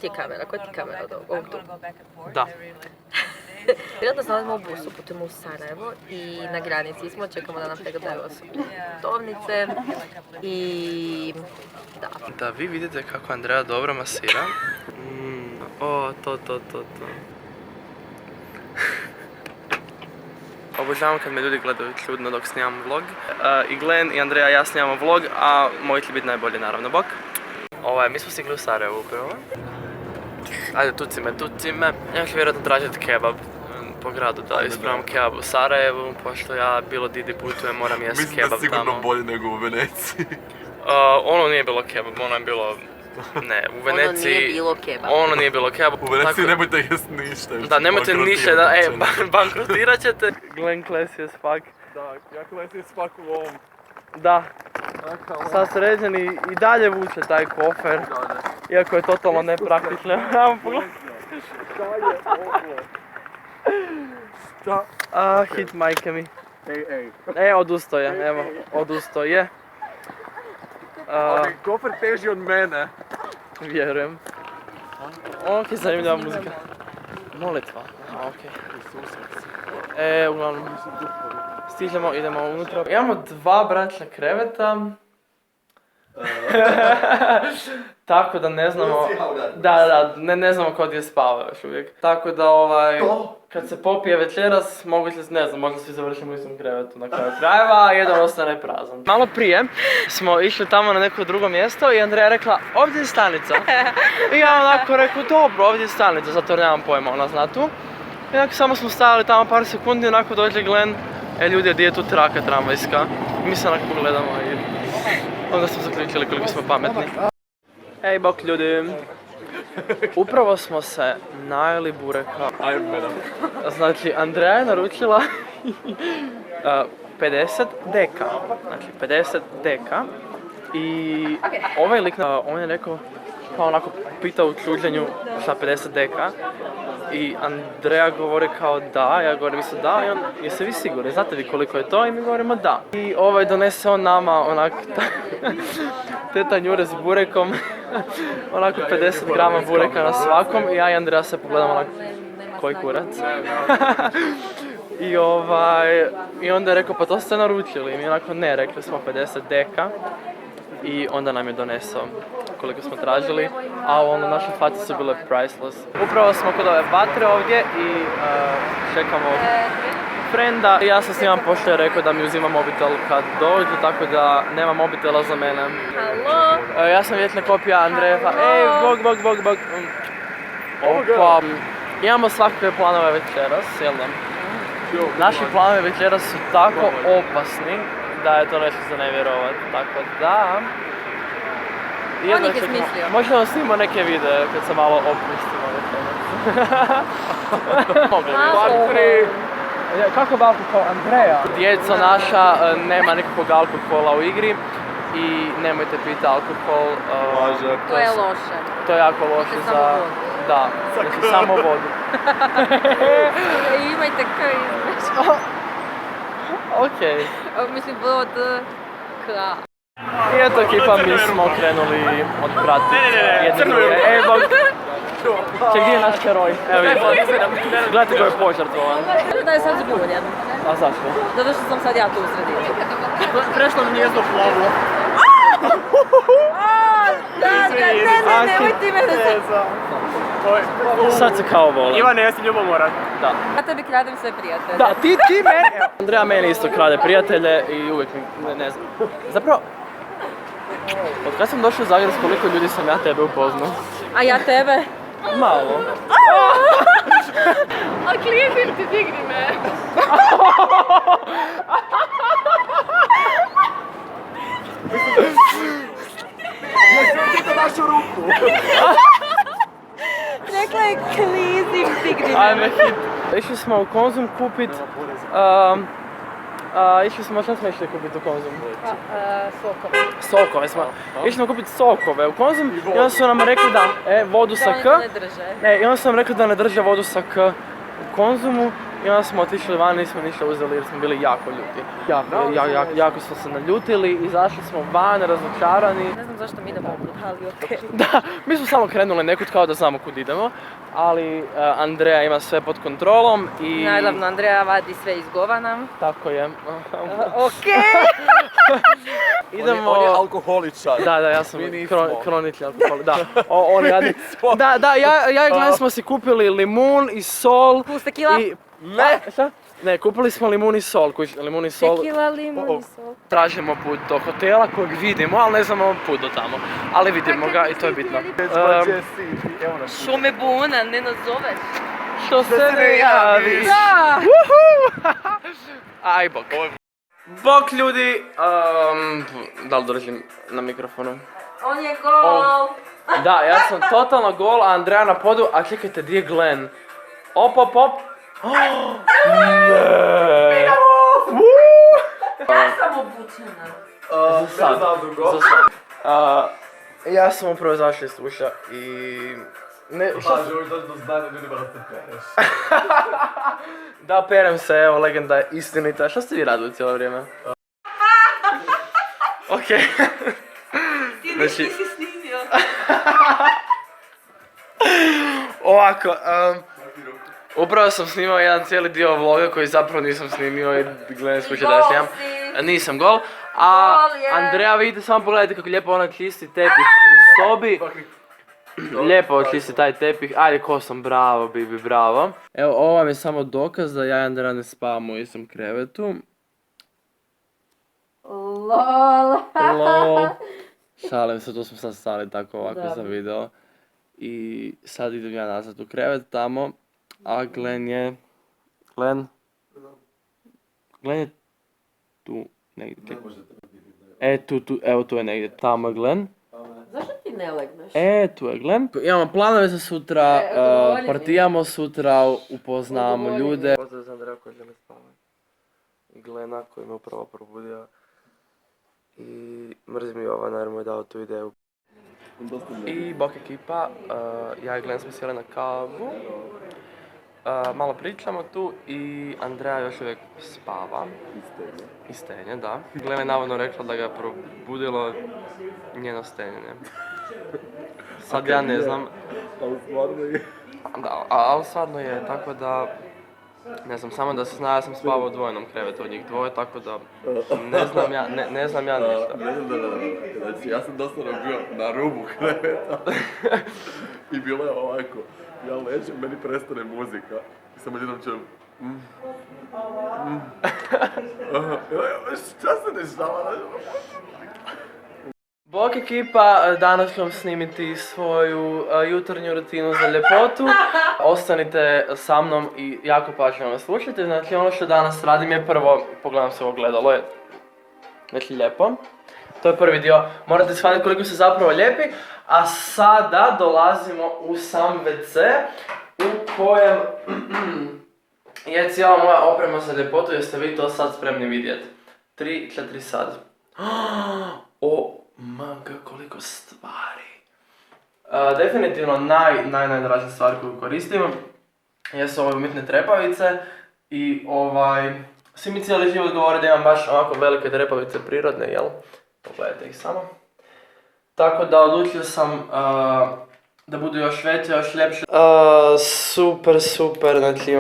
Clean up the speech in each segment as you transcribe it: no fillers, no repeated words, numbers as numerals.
ti je kamera? Koja ti je kamera od ovog tu? Da. Vjerojatno se nalazimo u busu, putujemo u Sarajevo i na granici smo, čekamo da nam pregledaju osobne putovnice i... da. Da vi vidite kako Andreja dobro masira. O, to. Obožavam kad me ljudi gledaju čudno dok snimam vlog. I Glenn i Andreja i ja snimamo vlog, a moj će biti najbolji naravno, bok. Mi smo stigli u Sarajevo upravo. Ajde, tuci me. Ja ću vjerojatno tražiti kebab po gradu da ispravam kebab u Sarajevu, pošto ja bilo di putujem moram jesti kebab tamo. Mislim da sigurno bolje nego u Veneciji. Ono nije bilo kebab, ono je bilo... Ne, u Veneciji... Ono nije bilo kebab. U Veneciji nemojte jesti ništa. Da, nemojte ništa, bankrotirat ćete. Glenn classy as fuck. Da, ja classy as fuck u ovom. Da. Sad sređen i dalje vuče taj kofer. Iako je totalno nepraktično. Hit majke mi. Odustao je, evo, odustao je. Kofer teži od mene. Vjerujem. Ok, zanimljiva muzika. Molitva, ok. Uglavnom, stižemo, idemo unutra. Imamo 2 bračna kreveta. Tako da ne znamo... ne znamo ko gdje spava još uvijek. Tako da kad se popije večeras, moguće, ne znam, možda svi završimo u istom krevetu na kraju krajeva, a jedan ostane prazan. Malo prije smo išli tamo na neko drugo mjesto i Andreja rekla, ovdje je stanica. I ja onako rekao, dobro, ovdje je stanica, zato jer nemam pojma, ona zna tu. I onako samo smo stajali tamo par sekundi, onako dođe Glenn, ljudi, gdje je tu traka tramvajska. I mi se onako pogledamo i onda smo zaključili koliko smo pametni. Ej, bok ljudi. Upravo smo se najeli bureka. Znači, Andreja je naručila 50 deka. Znači, 50 deka. I ovaj lik, on je rekao, kao onako pitao u čuđenju sa 50 deka. I Andreja govori kao da, ja govorim isto da, i on, jeste vi sigurni, znate vi koliko je to? I mi govorimo da. I donese on nama onak te tanjure s burekom, onako 50 grama bureka na svakom i ja i Andreja se pogledamo onak, koji kurac. I onda je rekao, pa to ste naručili, i mi onako ne, rekli smo 50 deka. I onda nam je donesao koliko smo tražili, a naše face su bile priceless. Upravo smo kod ove vatre ovdje i čekamo frenda. Ja sam s njima pošto je rekao da mi uzima mobitel kad dođu, tako da nema mobitela za mene. Halo? Ja sam vječna kopija Andreja, bog. Opa, imamo svakakve planove večeras, jel da? Naši planovi večeras su tako opasni da je to nešto za ne vjerovat, tako da... On ih je smislio. Možda vam snimamo neke videe kad se malo opustimo večeras. Kako je alkohol, Andreja? Djeco naša, nema nikakvog alkohola u igri i nemojte piti alkohol. To je loše. To je jako loše za... Da, znači samo vodu. Imajte k. Okej. Mislim, vodka. I eto ekipa, mi smo krenuli odpratiti jedni druge. Ej, bog! Gdje je naš heroj? Evo vidite. Gledajte ko je požrtvovan. Da je sad zbunjen. A zašto? Zato što sam sad ja tu u sredini. Prešlo mi nije plavlo. Ne, nemoj ti mene se... Sad se kao vole. Ivane, jesi ljubomoran? Da. Ja tebi kradem sve prijatelje. Da, ti meni... Andreja meni isto krade prijatelje i uvijek mi, ne znam. Zapravo, od kad sam došao u Zagreb, s koliko ljudi sam ja tebe upoznao? A ja tebe? Malo. A klijepim ti, digni me. Našu ruku! Rekla je klizim, digni me. Ajme hit. Išli smo u Konzum kupit... Šta smo išli kupiti u Konzum? Sokove. Sokove smo. Išli smo kupiti sokove u Konzum i onda su nam rekli da vodu sa K. Da oni to ne drže. I onda su nam rekli da ne drže vodu sa K u Konzumu. i onda smo otišli van, nismo ništa uzeli jer smo bili jako ljuti. Jako smo se naljutili, izašli smo van razočarani. Ne znam zašto mi idemo ovdje, ali okej. Da, mi smo samo krenuli nekud kao da znamo kud idemo, ali Andreja ima sve pod kontrolom i... Naravno, Andreja vadi sve iz govana. Tako je. Okej! Idemo... On je alkoholičar. Da, ja sam Mi nismo. kronični alkohol, da. On radi... Da, ja i Glenn smo si kupili limun i sol. Plus tekila. Ne! Šta? Ne, kupili smo limun i sol. Limun i sol. Tekila, limun i sol. Tražimo put do hotela kojeg vidimo, ali ne znamo put do tamo. Ali vidimo ga i to je bitno. Što me buna, ne nazoveš? Što se ne javiš? Da! Aj, bok. Bok ljudi! Da li držim na mikrofonu? On je gol! Da, ja sam totalno gol, a Andreja na podu, a čekajte, gdje je Glenn? Op! Ne! Ja sam obučena. Za sad. Ja sam upravo izašao iz duša i... Šta si još doći do znanja ljudima da se pereš? Da, perem se, evo, legenda je istinita. Šta ste vi radili cijelo vrijeme? Okej. Ti ništa nisi snimio. Ovako, upravo sam snimao jedan cijeli dio vloga koji zapravo nisam snimio i gledam slučaj da ja snimam. Nisam gol, a Gol je. Andreja vidite, samo pogledajte kako lijepo ona čisti tepih u sobi. Lijepo čisti taj tepih, ajde ko sam, bravo Bibi, bravo. Evo, ovo vam je samo dokaz da ja i Andreja ne spavamo u istom krevetu. Lol. Lol. Šalim se, tu smo sad stali tako ovako Da. za video. I sad idem ja nazad u krevet tamo, a Glenn je tu negdje. Tu, evo tu je negdje, tamo je Glenn. Zašto ti ne legneš? Tu je Glenn. Imamo planove za sutra, odgovori mi. partijamo sutra, upoznavamo Odgovori mi. ljude. Pozdrav za Andreja koji želi spavati. I Glena koji me upravo probudio. I mrzim Jovana jer mu je dao tu ideju. I bok ekipa, ja i Glenn smo sjeli na kavu. Malo pričamo tu i Andreja još uvijek spava. I stenje, da. Glenn je navodno rekla da ga je probudilo njeno stenjenje. Sad ja ne znam. Ali stvarno je. Da, ali stvarno je, tako da... Ne znam, samo da se zna, ja sam spavao u dvojnom krevetu od njih dvoje, tako da ne znam ja ništa. Da. Znači, ja sam doslovno bio na rubu kreveta i bilo je ovako, ja ležem, meni prestane muzika i samo jednom čujem šta se dešava? Bok ekipa, danas ću vam snimiti svoju jutarnju rutinu za ljepotu. Ostanite sa mnom i jako pažljivo me slušajte. Znači ono što danas radim je prvo, pogledam se ovo gledalo, je već lijepo. To je prvi dio, morate shvatiti koliko se zapravo lijepi. A sada dolazimo u sam WC u kojem je cijela moja oprema za ljepotu, jeste vi to sad spremni vidjeti. 3-4 sad. Maga, koliko stvari. Definitivno najdraža stvar koju koristim jesu ove umjetne trepavice i svi mi cijeli život govore da imam baš ovako velike trepavice prirodne, jel? Pogledajte ih samo. Tako da odlučio sam da budu još veće, još ljepše. Super, znači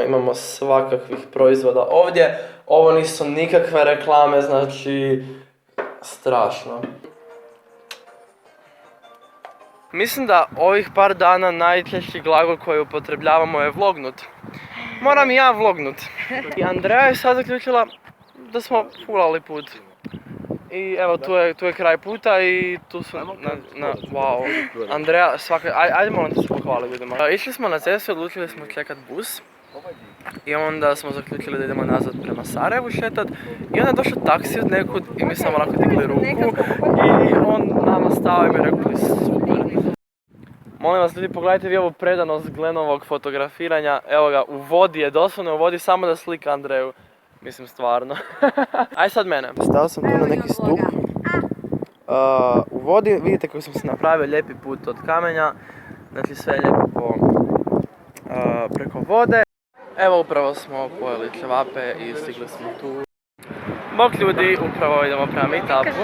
imamo svakakvih proizvoda ovdje. Ovo nisu nikakve reklame, znači strašno. Mislim da ovih par dana najčešći glagol koji upotrebljavamo je vlognut. Moram i ja vlognut. I Andreja je sad zaključila da smo fulali put. I evo tu je kraj puta i tu su wow. Andreja ajde molim da se pohvali ljudima. Išli smo na cestu, odlučili smo čekat bus. I onda smo zaključili da idemo nazad prema Sarajevu šetat. I onda je došao taksi od nekud i mi smo onako digli ruku. I on nama stao i mi rekli super. Molim vas ljudi, pogledajte vi ovu predanost Glenovog fotografiranja. Evo ga, u vodi je, doslovno u vodi samo da slika Andreju. Mislim stvarno. Aj sad mene. Stao sam tu na neki stup. U vodi, vidite kako sam se napravio lijepi put od kamenja. Znači sve je lijepo preko vode. Evo upravo smo pojeli ćevape i stigli smo tu. Bok ljudi, upravo idemo prema meetupu.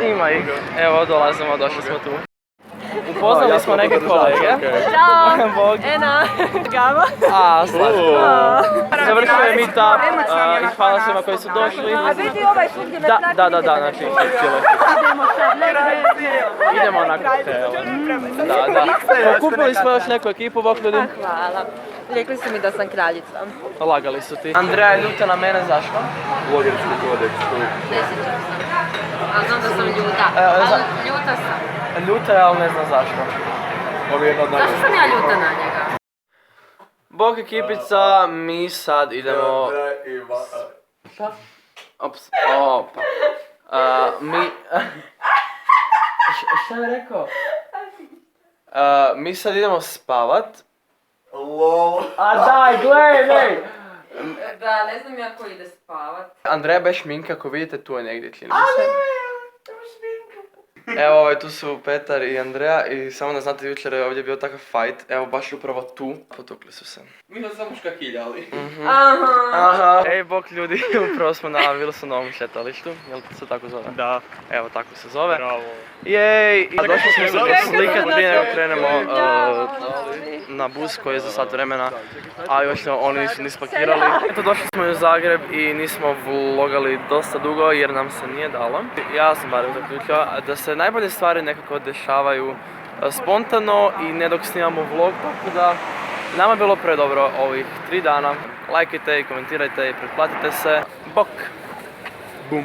Ima ih. Evo dolazimo, došli smo tu. Upoznali smo neke kolege. Ćao! Bog. Ena! Gamo! A, slatko. Završio je meetup i hvala svima koji su došli. A vidi ovaj svugdje me prati. Da, znači cijelo. Idemo sad negdje. Idemo na koktel. Da. Pokupili smo još neku ekipu, bok ljudi. Hvala. Rekli su mi da sam kraljica. Lagali su ti. Andreja je ljuta na mene, zašto? Blogerski kodeks. Ne sjećam se. A znam da sam ljuta. Ali ljuta sam. Ljuta je, ali ne znam zašto. On je jedna od Zašto sam ja ljuta na njega? Bok ekipica, mi sad idemo... Ops, opa. Šta je rekao? Mi sad idemo spavat. LOL. A daj, gledaj! Da, ne znam ja ko ide spavat. Andreja bez šminke, ako vidite, tu je negdje čini mi se. Evo, tu su Petar i Andreja i samo da znate, jučer je ovdje bio takav fight, evo baš upravo tu, potukli su se. Mi smo samo škakiljali. Aha. Ej, bok ljudi, upravo smo na Wilsonovom šetalištu, jel se tako zove? Da. Evo, tako se zove. Bravo. Jej, i došli smo se slikat prije nego krenemo na bus koji je za sat vremena, a još oni nisu ni spakirali. Eto, došli smo i u Zagreb i nismo vlogali dosta dugo jer nam se nije dalo. Ja sam barem zaključio da se najbolje stvari nekako dešavaju spontano i ne dok snimamo vlog, tako da nama je bilo predobro ovih 3 dana. Lajkajte i komentirajte i pretplatite se. Bok! Bum!